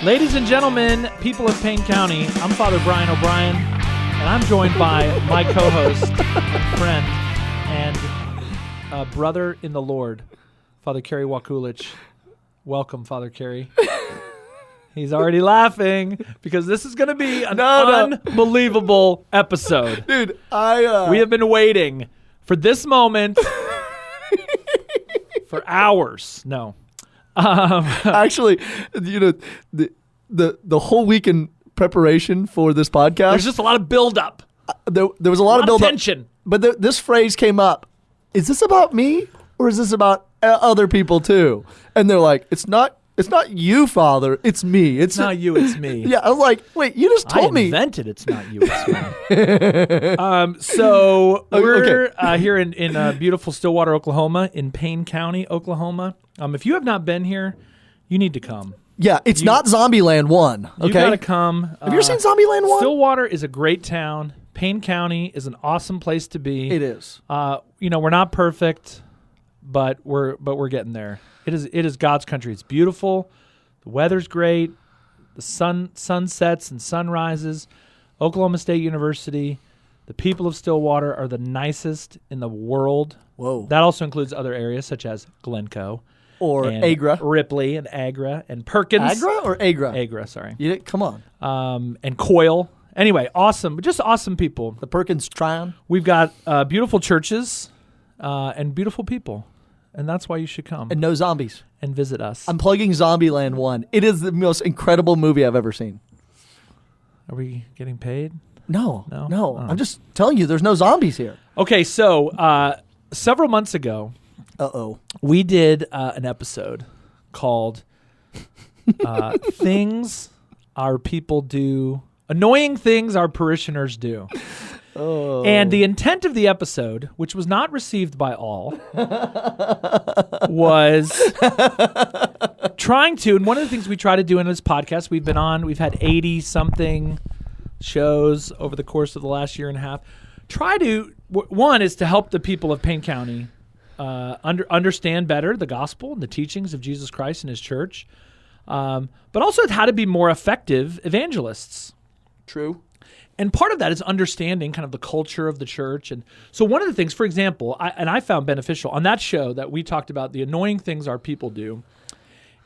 Ladies and gentlemen, people of Payne County, I'm Father Brian O'Brien, and I'm joined by my co-host, friend, and brother in the Lord, Father Kerry Wakulich. Welcome, Father Kerry. He's already laughing because this is going to be an unbelievable episode. Dude, we have been waiting for this moment for hours. No. Actually, the whole week in preparation for this podcast, there's just a lot of buildup. There was a lot of buildup. Tension. But this phrase came up. Is this about me or is this about other people too? And they're like, it's not you, Father. It's me. It's not you. It's me. Yeah, I was like, wait, you just told me. I invented it's not you. It's me. So we're here in beautiful Stillwater, Oklahoma, in Payne County, Oklahoma. If you have not been here, you need to come. Yeah, it's not Zombieland 1. Okay, you gotta come. Have you ever seen Zombieland 1? Stillwater is a great town. Payne County is an awesome place to be. It is. We're not perfect, but we're getting there. It is God's country. It's beautiful. The weather's great. The sun sets and sunrises. Oklahoma State University. The people of Stillwater are the nicest in the world. Whoa. That also includes other areas such as Glencoe. Or Agra. Ripley and Agra and Perkins. Agra or Agra? Agra, sorry. Come on. And Coyle. Anyway, awesome. Just awesome people. The Perkins Tryon. We've got beautiful churches and beautiful people. And that's why you should come. And no zombies. And visit us. I'm plugging Zombieland 1. It is the most incredible movie I've ever seen. Are we getting paid? No. Oh. I'm just telling you, there's no zombies here. Okay, so several months ago, we did an episode called Things Our People Do, Annoying Things Our Parishioners Do. Oh. And the intent of the episode, which was not received by all, was trying to, and one of the things we try to do in this podcast, we've had 80-something shows over the course of the last year and a half. One is to help the people of Payne County understand better the gospel and the teachings of Jesus Christ and his church, but also how to be more effective evangelists. True. And part of that is understanding kind of the culture of the church. And so one of the things, for example, I found beneficial on that show that we talked about the annoying things our people do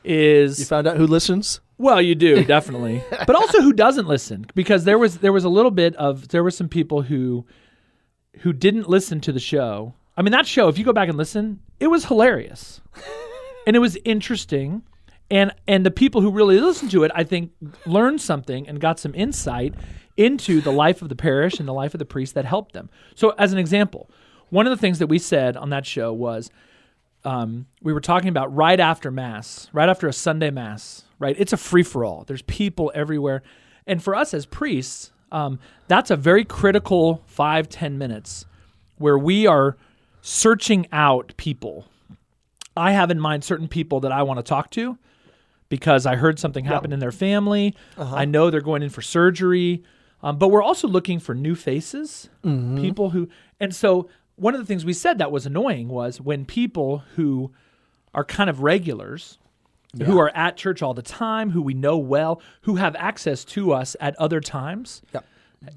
is... You found out who listens? Well, you do, definitely. But also who doesn't listen. Because there was a little bit of... There were some people who didn't listen to the show. I mean, that show, if you go back and listen, it was hilarious. And it was interesting. And the people who really listened to it, I think, learned something and got some insight into the life of the parish and the life of the priest that helped them. So as an example, one of the things that we said on that show was we were talking about right after Mass, right after a Sunday Mass, right? It's a free-for-all. There's people everywhere. And for us as priests, that's a very critical 5-10 minutes where we are searching out people. I have in mind certain people that I want to talk to because I heard something happen in their family. Uh-huh. I know they're going in for surgery. But we're also looking for new faces, people who... And so one of the things we said that was annoying was when people who are kind of regulars, who are at church all the time, who we know well, who have access to us at other times,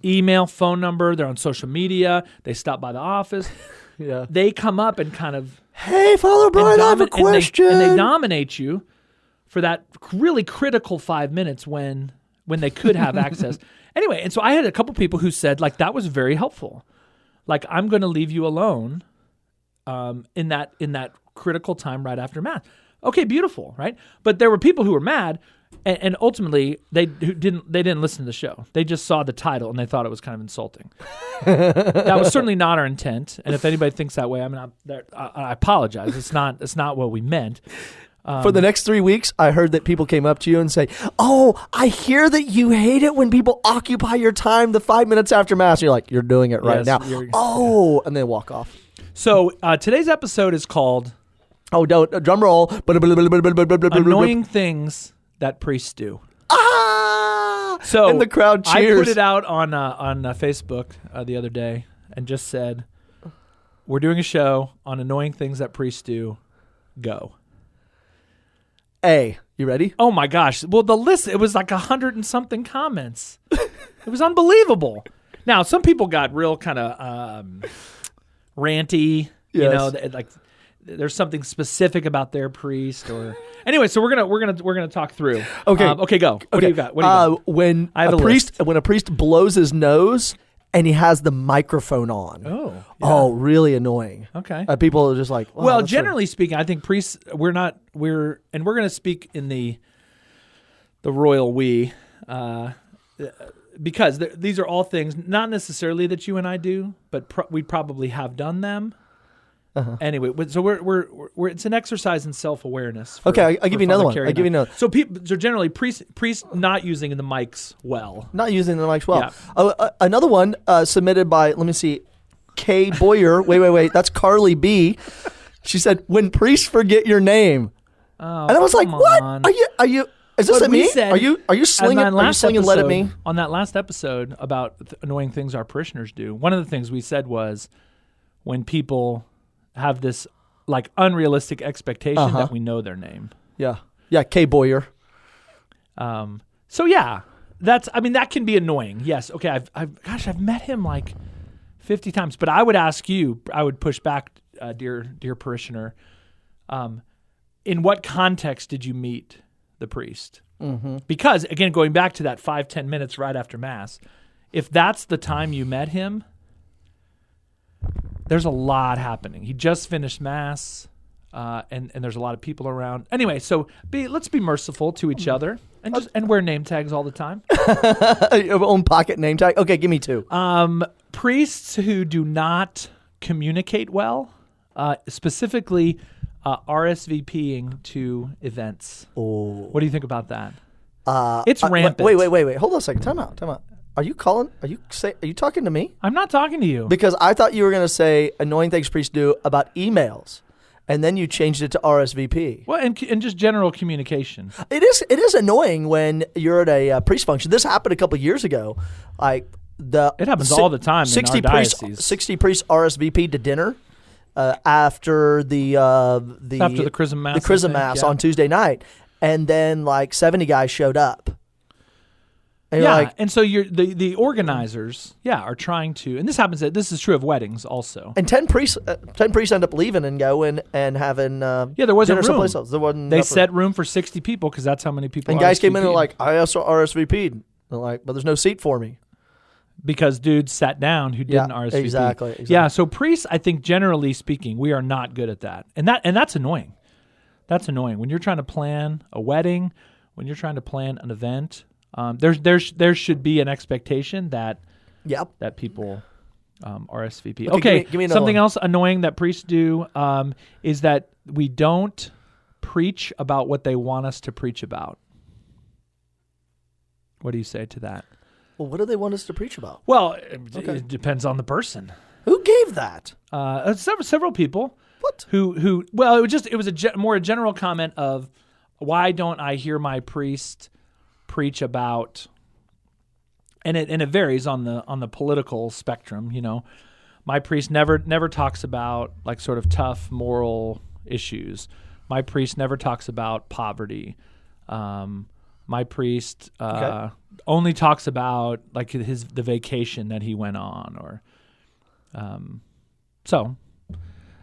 email, phone number, they're on social media, they stop by the office, they come up and kind of... Hey, Father Brian, I have a question. And they dominate you for that really critical 5 minutes when they could have access. Anyway, and so I had a couple people who said, like, that was very helpful. Like, I'm going to leave you alone in that critical time right after Mass. Okay, beautiful, right? But there were people who were mad, and ultimately they didn't listen to the show. They just saw the title and they thought it was kind of insulting. That was certainly not our intent. And if anybody thinks that way, I mean, I apologize. It's not what we meant. For the next 3 weeks, I heard that people came up to you and say, "Oh, I hear that you hate it when people occupy your time the 5 minutes after Mass." And you're like, "You're doing it right now." Oh, and then walk off. So today's episode is called... Oh, don't drum roll. Annoying Things That Priests Do. Ah! So and the crowd cheers. I put it out on Facebook the other day and just said, "We're doing a show on annoying things that priests do. Go." A. You ready? Oh my gosh. Well, the list, it was like 100 and something comments. It was unbelievable. Now, some people got real kind of ranty, like there's something specific about their priest or anyway, so we're going to talk through. Okay. Okay, go. What do you got? What do you got? When a priest blows his nose and he has the microphone on. Oh, really annoying. Okay. People are just like, wow, well, generally speaking, I think priests, we're going to speak in the royal we, because these are all things, not necessarily that you and I do, but we probably have done them. Anyway, so we're it's an exercise in self-awareness. Okay, I'll give you another one. I'll give you another. So generally priests not using the mics well. Not using the mics well. Yeah. Another one submitted by, let me see, Kay Boyer. wait. That's Carly B. She said, when priests forget your name. And I was like, what? Are you? Is this at me? Are you slinging? Are you slinging lead at me? On that last episode about annoying things our parishioners do, one of the things we said was when people have this like unrealistic expectation that we know their name. Yeah, Kay Boyer. So yeah, that can be annoying. Yes. Okay. I've met him like 50 times, but I would ask you, I would push back, dear parishioner. In what context did you meet the priest? Mm-hmm. Because again, going back to that 5-10 minutes right after Mass, if that's the time you met him, there's a lot happening. He just finished Mass, and there's a lot of people around. Anyway, so let's be merciful to each other and wear name tags all the time. Your own pocket name tag. Okay, give me two. Priests who do not communicate well, specifically RSVPing to events. Oh, what do you think about that? It's rampant. Wait. Hold on a second. Time out. Are you talking to me? I'm not talking to you. Because I thought you were going to say annoying things priests do about emails, and then you changed it to RSVP. Well, and just general communication. It is annoying when you're at a priest function. This happened a couple of years ago. It happens all the time in our diocese. 60 priests RSVP to dinner after the Chrism Mass. The Chrism Mass on Tuesday night, and then like 70 guys showed up. And and so the organizers, are trying to, and this is true of weddings also. And 10 priests end up leaving and going and having there wasn't room. Else. There wasn't. They set room for 60 people because that's how many people. And guys came in and were like, I also RSVP'd. They're like, but there's no seat for me because dudes sat down who didn't RSVP. Exactly. Yeah, so priests, I think generally speaking, we are not good at that, and that's annoying. That's annoying when you're trying to plan a wedding, when you're trying to plan an event. There should be an expectation that people RSVP. Okay, give me something one. else annoying that priests do is that we don't preach about what they want us to preach about. What do you say to that? Well, what do they want us to preach about? Well, it depends on the person. Who gave that? Several people. What? Who? Well, it was a general comment of why don't I hear my priest preach about, and it varies on the political spectrum. My priest never talks about like sort of tough moral issues. My priest never talks about poverty. My priest only talks about like the vacation that he went on, or so.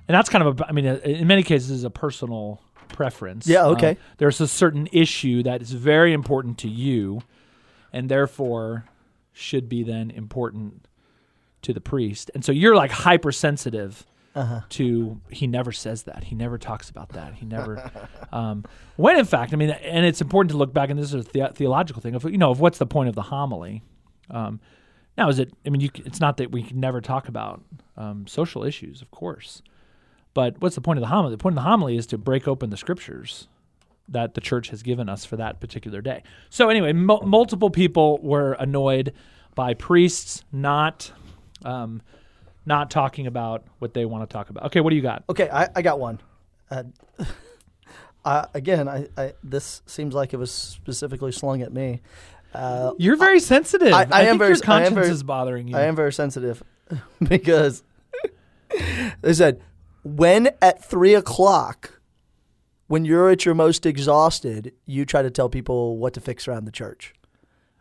And that's kind of in many cases is a personal preference. Yeah, okay. There's a certain issue that is very important to you and therefore should be then important to the priest. And so you're like hypersensitive to, he never says that. He never talks about that. He never, when in fact, and it's important to look back, and this is a theological thing of what's the point of the homily. Now it's not that we can never talk about social issues, of course. But what's the point of the homily? The point of the homily is to break open the scriptures that the church has given us for that particular day. So anyway, multiple people were annoyed by priests not talking about what they want to talk about. Okay, what do you got? Okay, I got one. Again, this seems like it was specifically slung at me. You're very sensitive. I think your conscience is bothering you. I am very sensitive because they said, when at 3:00 when you're at your most exhausted, you try to tell people what to fix around the church.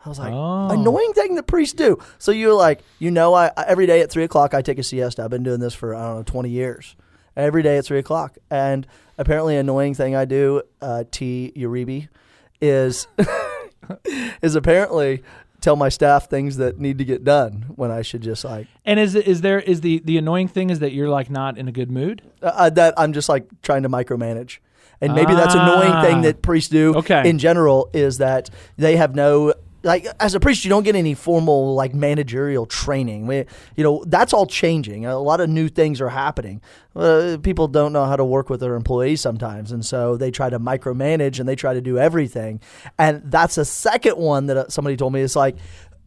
I was like, annoying thing that priests do. So you're like, I every day at 3:00 I take a siesta. I've been doing this for, 20 years. Every day at 3:00. And apparently annoying thing I do, T. Uribe, is apparently tell my staff things that need to get done when I should just like. And is the annoying thing is that you're like not in a good mood? That I'm just like trying to micromanage. And maybe that's an annoying thing that priests do in general, is that they have no, like, as a priest, you don't get any formal like managerial training. That's all changing. A lot of new things are happening. People don't know how to work with their employees sometimes, and so they try to micromanage and they try to do everything. And that's a second one that somebody told me. Is like,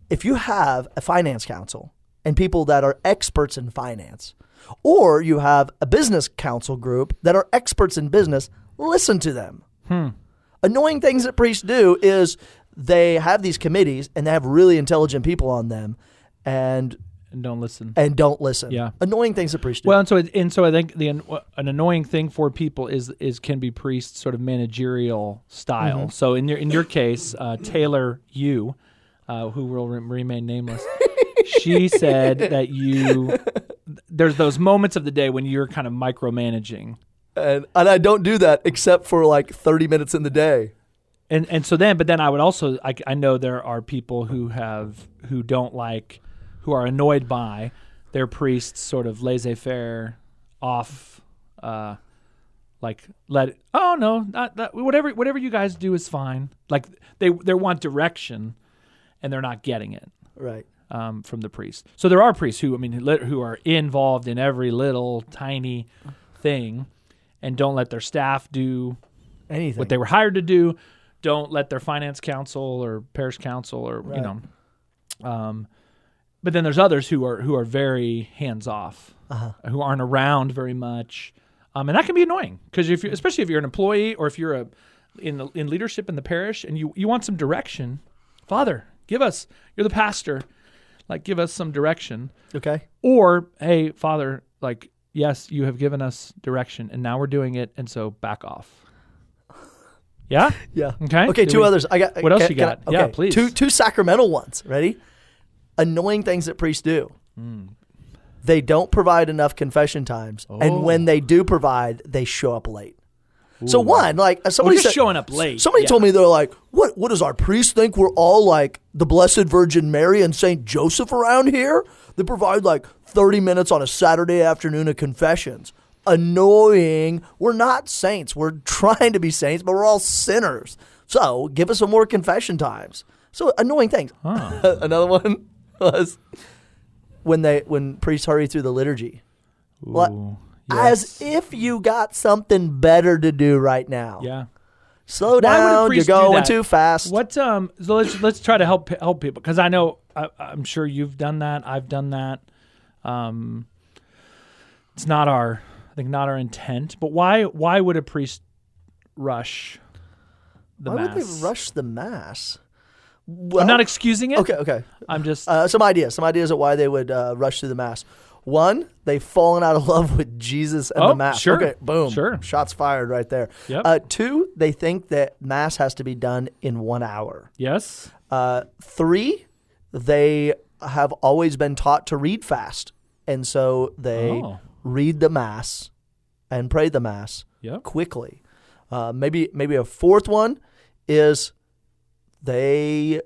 if you have a finance council and people that are experts in finance, or you have a business council group that are experts in business, listen to them. Annoying things that priests do is they have these committees and they have really intelligent people on them, and don't listen. Yeah, annoying things that priests do. Well, and so I think an annoying thing for people is can be priests' sort of managerial style. Mm-hmm. So in your case, Taylor Yu, who will remain nameless, she said that there's those moments of the day when you're kind of micromanaging. And I don't do that except for like 30 minutes in the day. But then I would also, I know there are people who are annoyed by their priests sort of laissez-faire off, whatever you guys do is fine. Like they want direction and they're not getting it. Right. From the priest. So there are priests who are involved in every little tiny thing and don't let their staff do anything what they were hired to do. Don't let their finance council or parish council or right. But then there's others who are very hands off, who aren't around very much, and that can be annoying because especially if you're an employee or if you're in leadership in the parish and you want some direction, Father, you're the pastor, like give us some direction. Okay. Or hey, Father, like yes, you have given us direction and now we're doing it, and so back off. Yeah? Yeah. Okay. Okay, two others. What else you got? Okay. Yeah, please. Two sacramental ones. Ready? Annoying things that priests do. They don't provide enough confession times. And when they do provide, they show up late. Ooh. So one, like somebody said, showing up late. Somebody told me, they're like, what does our priest think we're all like the Blessed Virgin Mary and Saint Joseph around here? They provide like 30 minutes on a Saturday afternoon of confessions. Annoying. We're not saints. We're trying to be saints, but we're all sinners. So give us some more confession times. So annoying things. Another one was when priests hurry through the liturgy. Ooh, yes. As if you got something better to do right now. Yeah. Slow down. You're going too fast. What? So let's try to help people, because I know I'm sure you've done that. I've done that. It's not our intent, but why would a priest rush the Mass? Why would they rush the Mass? Well, I'm not excusing it. Okay. I'm just some ideas of why they would rush through the Mass. One, they've fallen out of love with Jesus and the Mass. Sure. Okay, boom. Sure. Shots fired right there. Yep. Two, they think that Mass has to be done in 1 hour. Yes. Three, they have always been taught to read fast, and so they read the Mass and pray the Mass quickly. Maybe a fourth one is they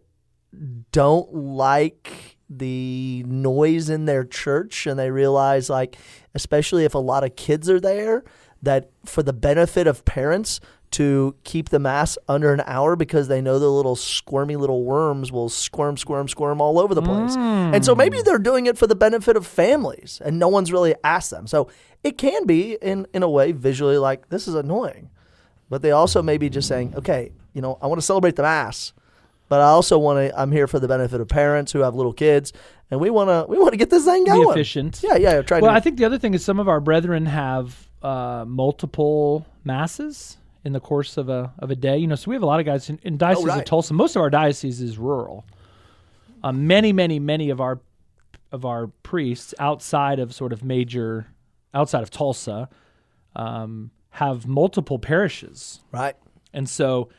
don't like the noise in their church, and they realize, like, especially if a lot of kids are there, that for the benefit of parents to keep the Mass under an hour, because they know the little squirmy little worms will squirm all over the place. And so maybe they're doing it for the benefit of families, and no one's really asked them. So it can be, in a way, visually like, this is annoying. But they also may be just saying, okay, I want to celebrate the Mass, but I also I'm here for the benefit of parents who have little kids, and we want to get this thing going. Be efficient. Yeah. I think the other thing is some of our brethren have multiple Masses in the course of a day. So we have a lot of guys in Diocese of Tulsa. Most of our diocese is rural. Many of our priests outside of Tulsa have multiple parishes. Right. And so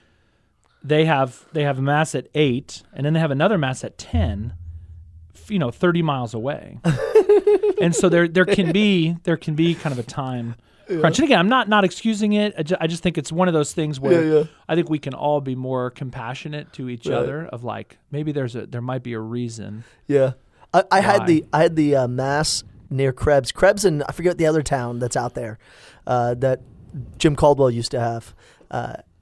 they have a mass at 8, and then they have another mass at 10, 30 miles away. And so there can be kind of a time crunch. And again, I'm not excusing it. I just think it's one of those things where I think we can all be more compassionate to each other. Of like, maybe there might be a reason. Yeah, I had the mass near Krebs, and I forget the other town that's out there that Jim Caldwell used to have.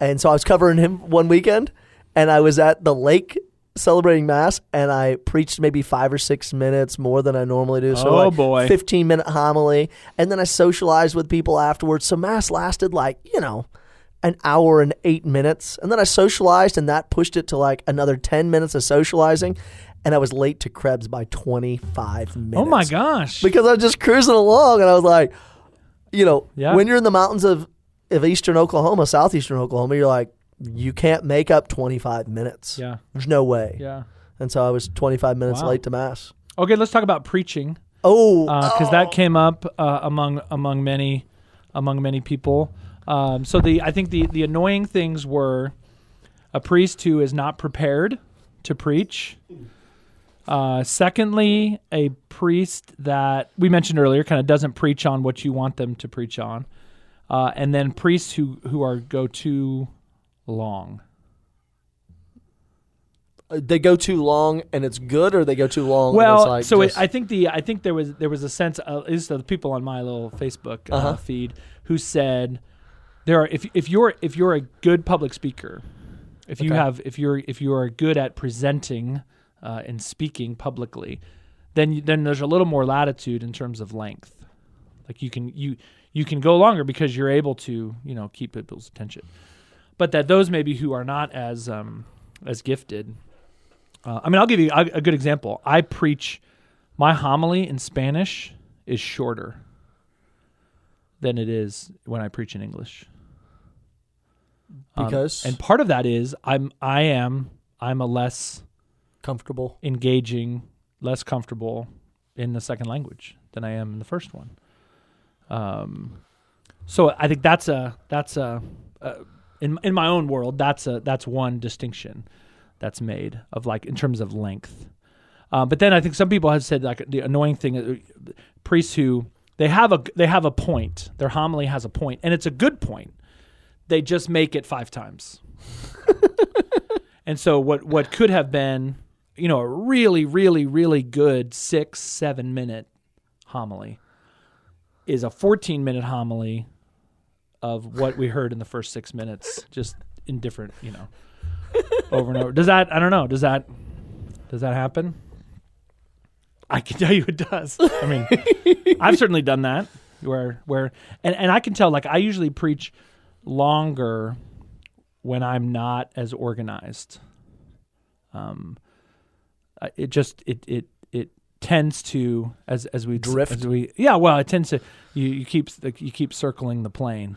And so I was covering him one weekend, and I was at the lake celebrating Mass, and I preached maybe 5 or 6 minutes more than I normally do. So 15-minute homily, and then I socialized with people afterwards. So Mass lasted an hour and 8 minutes, and then I socialized, and that pushed it to like another 10 minutes of socializing, and I was late to Krebs by 25 minutes. Oh my gosh. Because I was just cruising along, and I was like, when you're in the mountains of eastern Oklahoma, southeastern Oklahoma, you're like, you can't make up 25 minutes. Yeah. There's no way. Yeah. And so I was 25 minutes late to Mass. Okay, let's talk about preaching. Because that came up among many people. I think the annoying things were a priest who is not prepared to preach. Secondly, a priest that we mentioned earlier kind of doesn't preach on what you want them to preach on. And then priests who go too long. They go too long, and it's good, or they go too long. Well, and it's like I think there was a sense. At least the people on my little Facebook feed who said if you're a good public speaker, if you are good at presenting and speaking publicly, then there's a little more latitude in terms of length. Like you can go longer because you're able to keep people's attention. But that those maybe who are not as gifted. I'll give you a good example. I preach, my homily in Spanish is shorter than it is when I preach in English. Because and part of that is I'm a less comfortable, engaging, less comfortable in the second language than I am in the first one. So I think that's in my own world, that's one distinction that's made of like in terms of length. But then I think some people have said like the annoying thing, priests who they have a point, their homily has a point, and it's a good point. They just make it 5 times. And so what could have been, a really, really, really good 6-7 minute homily is a 14-minute homily of what we heard in the first 6 minutes, just in different, over and over. Does that happen? I can tell you it does. I mean, I've certainly done that where and I can tell, like, I usually preach longer when I'm not as organized. It tends to as we drift. It tends to you keep circling the plane.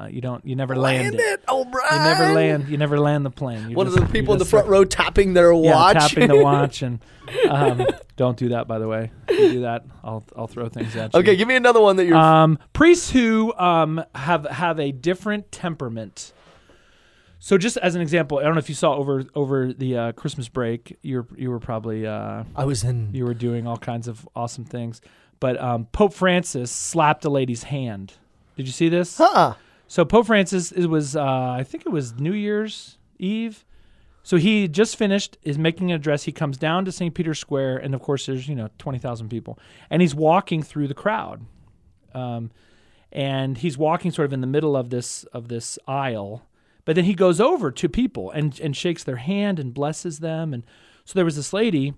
You never land it. O'Brien. You never land the plane. One of the people in the front row tapping their watch. Tapping the watch, and don't do that, by the way. If you do that, I'll throw things at you. Okay, give me another one that you're priests who have a different temperament. So just as an example, I don't know if you saw over the Christmas break, you were probably I was in. You were doing all kinds of awesome things, but Pope Francis slapped a lady's hand. Did you see this? So Pope Francis, I think it was New Year's Eve. So he just finished, is making an address. He comes down to St. Peter's Square, and of course there's 20,000 people, and he's walking through the crowd, and he's walking sort of in the middle of this aisle. But then he goes over to people and shakes their hand and blesses them. And so there was this lady.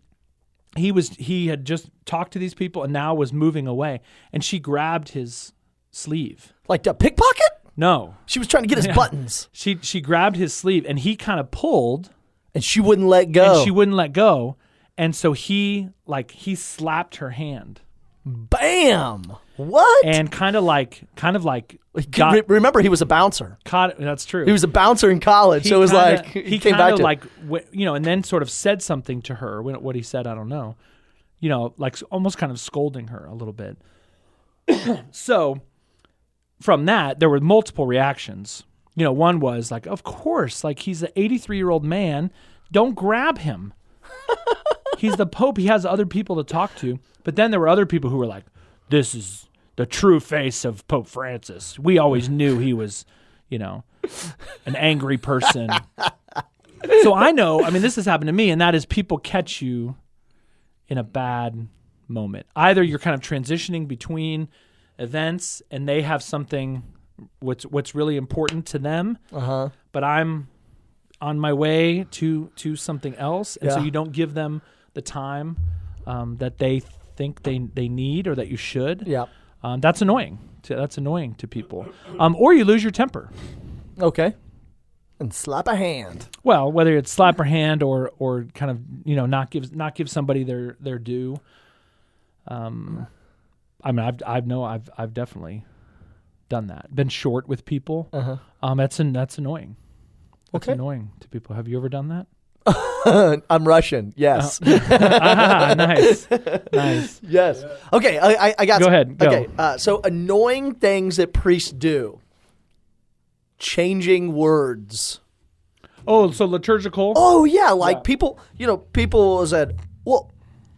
He had just talked to these people and now was moving away, and she grabbed his sleeve. Like a pickpocket? No. She was trying to get his buttons. She grabbed his sleeve, and he kind of pulled. And she wouldn't let go. And so he slapped her hand. Bam! What? And kind of like. Remember, he was a bouncer. That's true. He was a bouncer in college, so it was he came back to and then sort of said something to her. What he said, I don't know. Like almost kind of scolding her a little bit. So from that, there were multiple reactions. One was like, of course, like he's an 83-year-old man. Don't grab him. He's the Pope. He has other people to talk to. But then there were other people who were like, this is the true face of Pope Francis. We always knew he was, an angry person. So I know, this has happened to me, and that is people catch you in a bad moment. Either you're kind of transitioning between events and they have something what's really important to them, but I'm on my way to something else, and so you don't give them the time that they think they need or that you should. Yeah. That's annoying. That's annoying to people. Or you lose your temper. Okay. And slap a hand. Well, whether it's slap her hand or kind of not give somebody their due. I've definitely done that. Been short with people. That's annoying. That's annoying to people. Have you ever done that? I'm Russian. Yes. Nice. Yes. Okay. I got. Go ahead. Go. Okay. So annoying things that priests do. Changing words. Oh, so liturgical. Oh yeah, people. People said, "Well,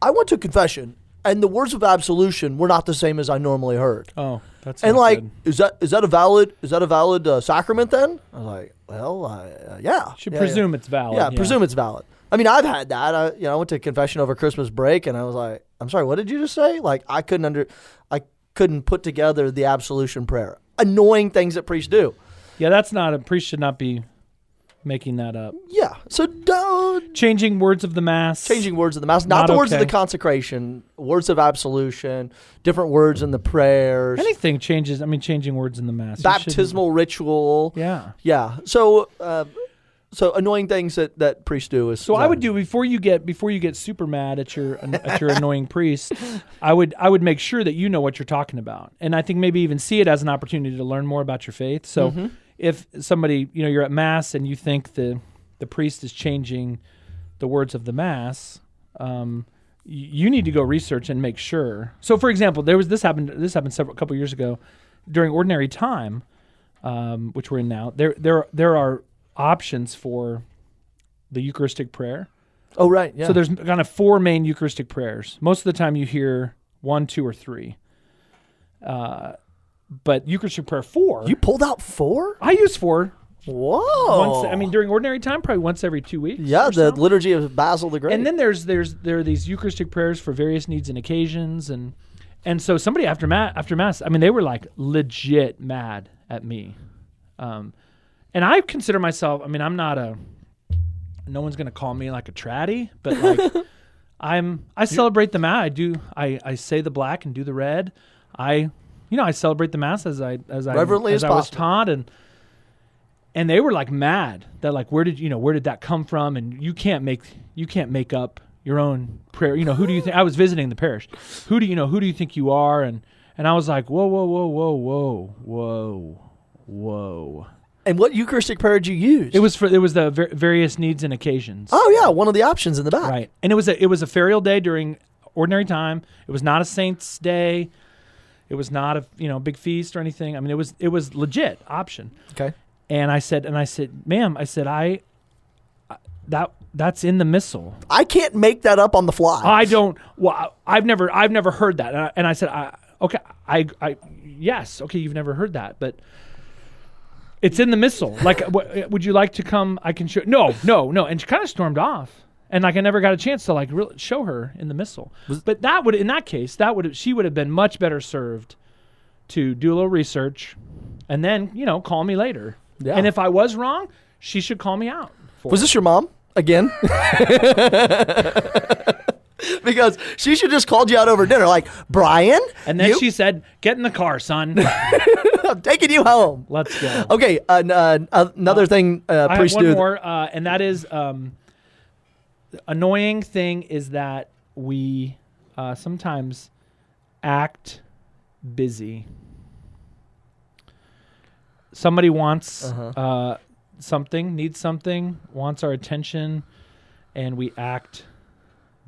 I went to confession, and the words of absolution were not the same as I normally heard." Oh, that's good. Is that a valid sacrament then? I was like, well, yeah. Should presume it's valid. Yeah, presume it's valid. I've had that. I went to confession over Christmas break, and I was like, I'm sorry, what did you just say? Like, I couldn't put together the absolution prayer. Annoying things that priests do. Yeah, that's not a priest should not be making that up. Yeah, so don't changing words of the mass. Changing words of the mass, not the words of the consecration, words of absolution, different words in the prayers. Anything changes. Changing words in the mass. Baptismal ritual. Yeah. So annoying things that priests do is. So I would do before you get super mad at your annoying priest. I would make sure that you know what you're talking about, and I think maybe even see it as an opportunity to learn more about your faith. So if somebody you're at mass and you think the priest is changing the words of the mass, you need to go research and make sure. So for example, this happened a couple years ago during ordinary time, which we're in now. There are options for the Eucharistic prayer. Oh, right. Yeah. So there's kind of 4 main Eucharistic prayers. Most of the time you hear 1, 2, or 3. But Eucharistic prayer 4. You pulled out 4? I use 4. Whoa. During ordinary time, probably once every 2 weeks. Yeah, the liturgy of Basil the Great. And then there are these Eucharistic prayers for various needs and occasions, and so somebody after mass, they were like legit mad at me. And I consider myself, I'm not no one's going to call me like a tratty, but like I celebrate the mass. I say the black and do the red. I celebrate the mass as I was taught, and they were like mad that like where did that come from? And you can't make up your own prayer. Who do you think? I was visiting the parish. Who do you think you are? And I was like, whoa. And what Eucharistic prayer did you use? It was the various needs and occasions. Oh yeah, one of the options in the back. Right, and it was a ferial day during ordinary time. It was not a saint's day. It was not a big feast or anything. It was legit option. Okay. And I said, ma'am, that's in the missal. I can't make that up on the fly. I don't. Well, I've never heard that. And I said, yes, okay, you've never heard that, but. It's in the missal. Like, would you like to come? I can show. No. And she kind of stormed off. And like, I never got a chance to like really show her in the missal. But in that case, she would have been much better served to do a little research, and then call me later. Yeah. And if I was wrong, she should call me out. Was this your mom again? Because she should just called you out over dinner, like, Brian. And then she said, "Get in the car, son. I'm taking you home. Let's go." Okay, another thing priests do. I have one more, and that is annoying thing is that we sometimes act busy. Somebody wants something, needs something, wants our attention, and we act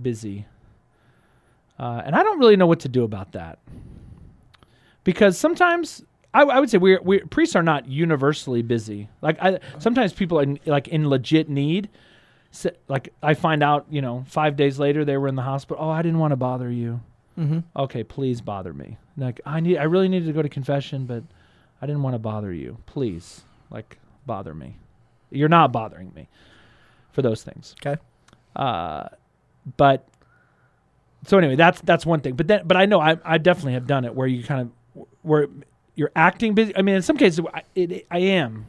busy. And I don't really know what to do about that. Because sometimes I would say we priests are not universally busy. Like sometimes people are in legit need. So, like I find out, 5 days later they were in the hospital. Oh, I didn't want to bother you. Mm-hmm. Okay, please bother me. Like I really needed to go to confession, but I didn't want to bother you. Please, bother me. You're not bothering me for those things. Okay. But so anyway, that's one thing. But I know I definitely have done it where you where you're acting busy. I mean, in some cases, I am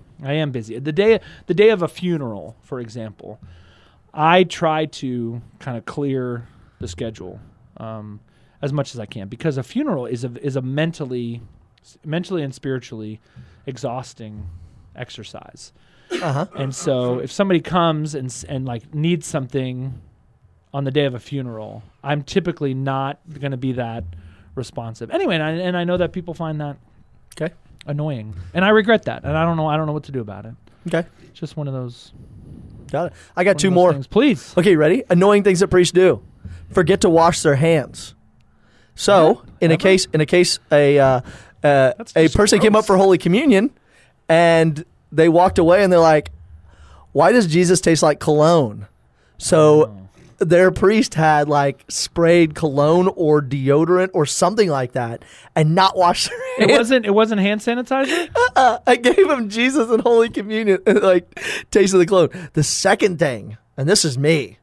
busy. The day of a funeral, for example, I try to kind of clear the schedule as much as I can, because a funeral is a mentally and spiritually exhausting exercise. Uh-huh. And so if somebody comes and needs something on the day of a funeral, I'm typically not going to be that responsive. Anyway, and I know that people find that annoying, and I regret that, and I don't know what to do about it. Okay, it's just one of those. Got it. I got two more things. Please. Okay, ready? Annoying things that priests do: forget to wash their hands. So, in a case, a person came up for Holy Communion, and they walked away, and they're like, "Why does Jesus taste like cologne?" So. Their priest had sprayed cologne or deodorant or something like that, and not washed their hands. It wasn't hand sanitizer. I gave him Jesus and Holy Communion, and tasted the cologne. The second thing, and this is me.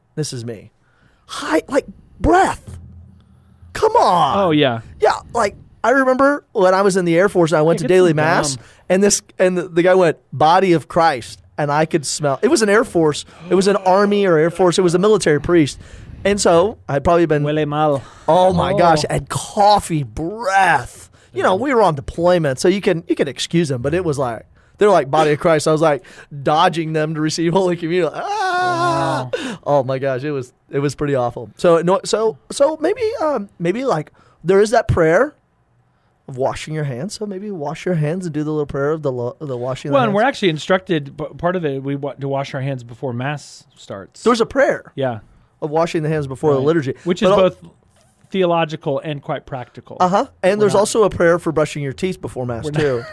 Breath. Come on. Oh yeah. Yeah. I remember when I was in the Air Force, and I went to daily mass, and the guy went, "Body of Christ." And I could smell. It was an Air Force. It was an Army or Air Force. It was a military priest. And so I'd probably been. Huele mal. Oh my gosh! And coffee breath. We were on deployment, so you can excuse them. But it was they're like Body of Christ. I was dodging them to receive Holy Communion. Wow. Oh my gosh! It was pretty awful. So maybe there is that prayer of washing your hands. So maybe wash your hands and do the little prayer of the washing. Well, the and hands. we're actually instructed. Part of it, we want to wash our hands before Mass starts. There's a prayer. Yeah. Of washing the hands before the liturgy, which is both theological and quite practical. And there's also a prayer for brushing your teeth before Mass too.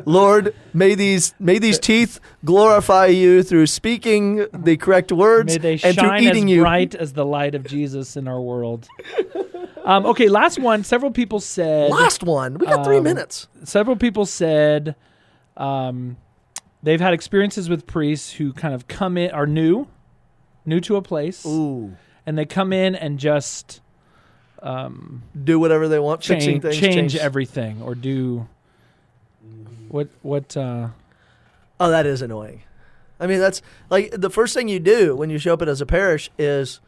Lord, may these teeth glorify you through speaking the correct words, may they and through shine eating as you. bright as the light of Jesus in our world. Okay, last one. Several people said. Last one. We got 3 minutes. Several people said they've had experiences with priests who kind of come in, are new to a place. Ooh. And they come in and just do whatever they want, fixing things, change everything, or do what. Oh, that is annoying. I mean, that's the first thing you do when you show up as a parish is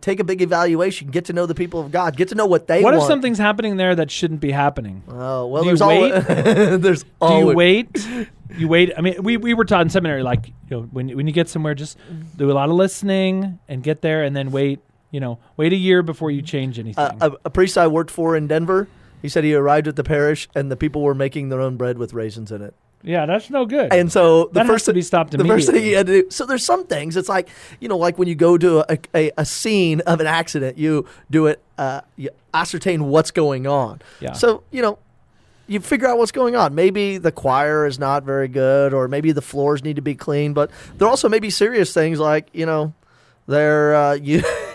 take a big evaluation, get to know the people of God, get to know what they want. What if something's happening there that shouldn't be happening? Oh, well, do there's always. Do you wait? You wait. I mean, we were taught in seminary, when you get somewhere, just do a lot of listening and get there, and then wait a year before you change anything. A priest I worked for in Denver, he said he arrived at the parish and the people were making their own bread with raisins in it. Yeah, that's no good. And so that has to be stopped immediately. The first thing he had to do. So there's some things. It's like when you go to a scene of an accident, you do it. You ascertain what's going on. Yeah. So you figure out what's going on. Maybe the choir is not very good, or maybe the floors need to be cleaned. But there also may be serious things they're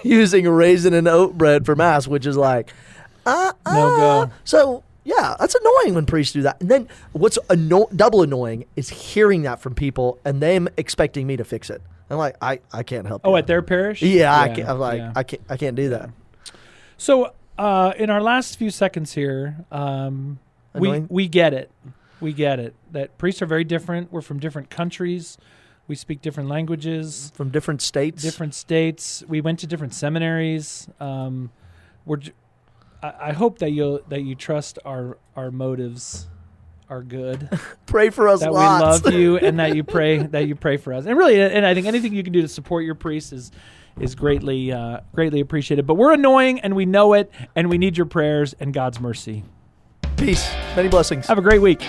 using raisin and oat bread for Mass, which is no go. So. Yeah, that's annoying when priests do that. And then what's double annoying is hearing that from people and them expecting me to fix it. I'm like, I can't help you. Oh, at their parish? Yeah, I can't. I'm like, yeah. I can't do that. So in our last few seconds here, we get it. We get it. That priests are very different. We're from different countries. We speak different languages. From different states. We went to different seminaries. I hope that you trust our motives are good. Pray for us that lots. We love you, and that you pray for us. And really, and I think anything you can do to support your priest is greatly appreciated. But we're annoying, and we know it, and we need your prayers and God's mercy. Peace. Many blessings. Have a great week.